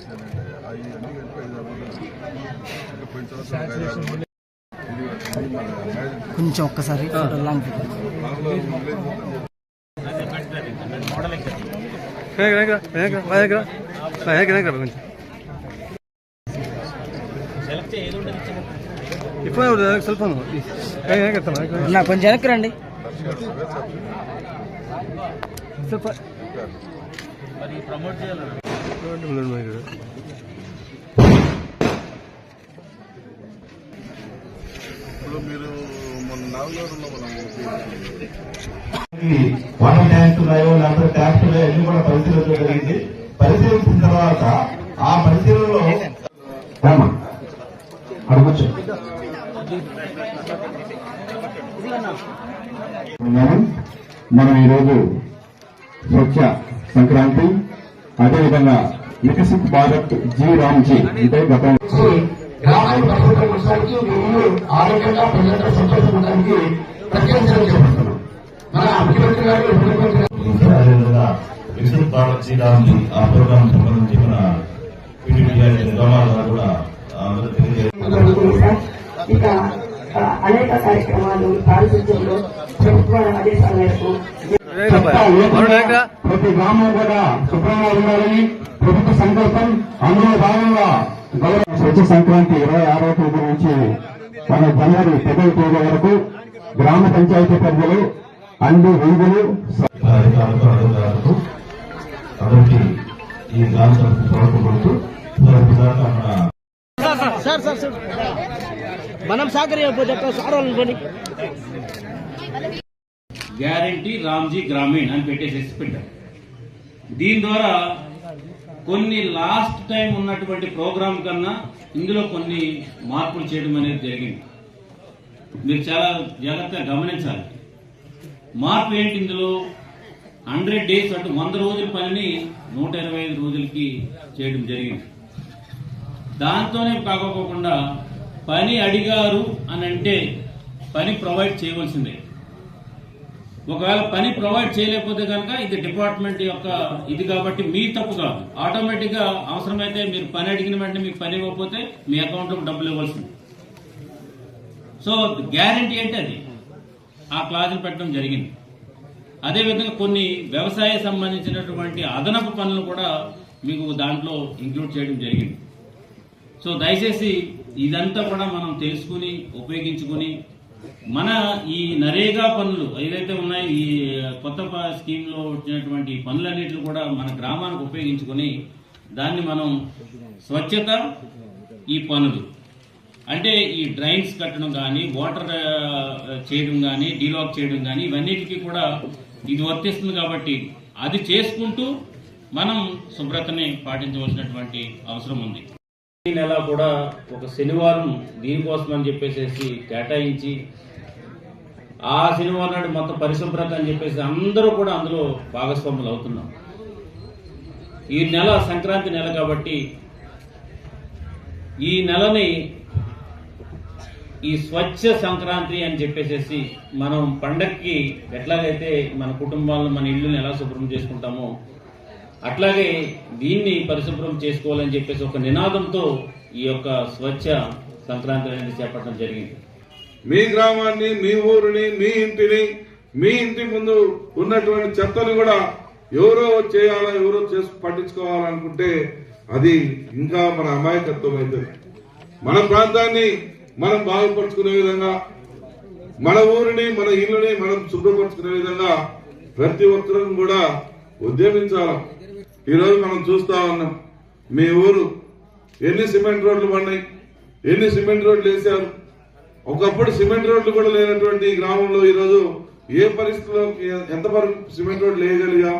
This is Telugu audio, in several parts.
చేశానంటే అవి అన్ని కలిపి కొంచెం ఒక్కసారి సెల్ ఫోన్ కొంచెం వెనక్కి రండి. ప్రమోట్ చేయాలి. మీరు మన నాలుగులో వాటర్ ట్యాంక్ ఉన్నాయో లేకపోతే ట్యాంక్ ఉన్నాయో అన్ని కూడా పరిశీలించడం జరిగింది. పరిశీలించిన తర్వాత ఆ పరిశీలనలో అడగచ్చు మనం ఈరోజు స్వచ్ఛ సంక్రాంతి అదేవిధంగా వికసిత్ భారత్ జీ రామ్జీ అంటే గతం గ్రామాన్ని పరిశుభ్రపరచడానికి ఆరోగ్యంగా ప్రజలంతా సంతోషం ఉండడానికి ప్రత్యేక చర్యలు చేపడుతున్నాం. మన ముఖ్యమంత్రి గారు అదేవిధంగా వికసిత్ భారత్ జీ రామ్జీ ఆ ప్రోగ్రాం సంబంధించి మన కూడా ఇక అనేక కార్యక్రమాలు పారిశుద్ధ్యంలో ప్రభుత్వ ఆదేశాల మేరకు ప్రతి గ్రామం కూడా శుభ్రంగా ఉండాలని ప్రభుత్వ సంకల్పం. అందులో భాగంగా స్వచ్ఛ సంక్రాంతి 26వ తేదీ నుంచి మన జనవరి 10వ తేదీ వరకు గ్రామ పంచాయతీ పరిధిలో అన్ని వీధులు అధికారులకు అందరికీ ఈ గ్రామ సభకు తోడ్పడుతూ మనం సహకరించకపోతే సారాలని గ్యారంటీ రామ్జీ గ్రామీణ్ అని పెట్టారు. దీని ద్వారా కొన్ని లాస్ట్ టైం ఉన్నటువంటి ప్రోగ్రాం కన్నా ఇందులో కొన్ని మార్పులు చేయడం అనేది జరిగింది. మీరు చాలా జాగ్రత్తగా గమనించాలి. మార్పు ఏంటి ఇందులో? 100 days అంటే 100 రోజుల పనిని 125 రోజులకి చేయడం జరిగింది. దాంతోనే కాకపోకుండా పని అడిగారు అని అంటే పని ప్రొవైడ్ చేయవలసిందే. ఒకవేళ పని ప్రొవైడ్ చేయలేకపోతే కనుక ఇది డిపార్ట్మెంట్ యొక్క ఇది కాబట్టి మీ తప్పు కాదు. ఆటోమేటిక్ గా అవసరమైతే మీరు పని అడిగిన వెంటనే మీకు పని ఇవ్వకపోతే మీ అకౌంట్లో డబ్బులు ఇవ్వాల్సింది. సో గ్యారంటీ అంటే అది ఆ క్లాజులు పెట్టడం జరిగింది. అదేవిధంగా కొన్ని వ్యవసాయ సంబంధించినటువంటి అదనపు పనులు కూడా మీకు దాంట్లో ఇంక్లూడ్ చేయడం జరిగింది. సో దయచేసి ఇదంతా కూడా మనం తెలుసుకుని ఉపయోగించుకుని మన ఈ నరేగా పనులు ఏదైతే ఉన్నాయో ఈ కొత్త స్కీమ్లో వచ్చినటువంటి పనులన్నింటినీ కూడా మన గ్రామానికి ఉపయోగించుకొని దాన్ని మనం స్వచ్ఛత ఈ పనులు అంటే ఈ డ్రైన్స్ కట్టడం కానీ వాటర్ చేయడం కానీ డీలాక్ చేయడం కానీ ఇవన్నిటికీ కూడా ఇది వర్తిస్తుంది. కాబట్టి అది చేసుకుంటూ మనం శుభ్రతని పాటించవలసినటువంటి అవసరం ఉంది. ఈ నెల కూడా ఒక శనివారం దీనికోసం అని చెప్పేసి కేటాయించి ఆ శనివారం నాడు మొత్తం పరిశుభ్రత అని చెప్పేసి అందరూ కూడా అందులో భాగస్వాములు అవుతున్నాం. ఈ నెల సంక్రాంతి నెల కాబట్టి ఈ నెలని ఈ స్వచ్ఛ సంక్రాంతి అని చెప్పేసి మనం పండగకి ఎట్లాగైతే మన కుటుంబాలను మన ఇళ్ళని ఎలా శుభ్రం చేసుకుంటామో అట్లాగే దీన్ని పరిశుభ్రం చేసుకోవాలని చెప్పేసి ఒక నినాదంతో ఈ యొక్క స్వచ్ఛ సంక్రాంతి అనేది చేపట్టడం జరిగింది. మీ గ్రామాన్ని, మీ ఊరిని, మీ ఇంటిని, మీ ఇంటి ముందు ఉన్నటువంటి చెత్తను కూడా ఎవరో చేయాలా, ఎవరో పట్టించుకోవాలనుకుంటే అది ఇంకా మన అమాయకత్వం అవుతుంది. మన ప్రాంతాన్ని మనం బాగుపరుచుకునే విధంగా, మన ఊరిని, మన ఇల్లుని మనం శుభ్రపరుచుకునే విధంగా ప్రతి ఒక్కరూ కూడా ఉద్యమించాలి. ఈరోజు మనం చూస్తా ఉన్నాం, మీ ఊరు ఎన్ని సిమెంట్ రోడ్లు పడినాయి, ఎన్ని సిమెంట్ రోడ్లు వేశారు. ఒకప్పుడు సిమెంట్ రోడ్లు కూడా లేనటువంటి ఈ గ్రామంలో ఈరోజు ఏ పరిస్థితిలో ఎంతవరకు సిమెంట్ రోడ్లు వేయగలిగాం,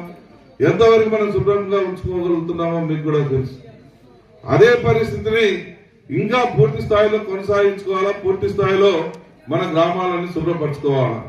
ఎంతవరకు మనం శుభ్రంగా ఉంచుకోగలుగుతున్నామో మీకు కూడా తెలుసు. అదే పరిస్థితిని ఇంకా పూర్తి స్థాయిలో కొనసాగించుకోవాలా, పూర్తి స్థాయిలో మన గ్రామాలని శుభ్రపరచుకోవాలా.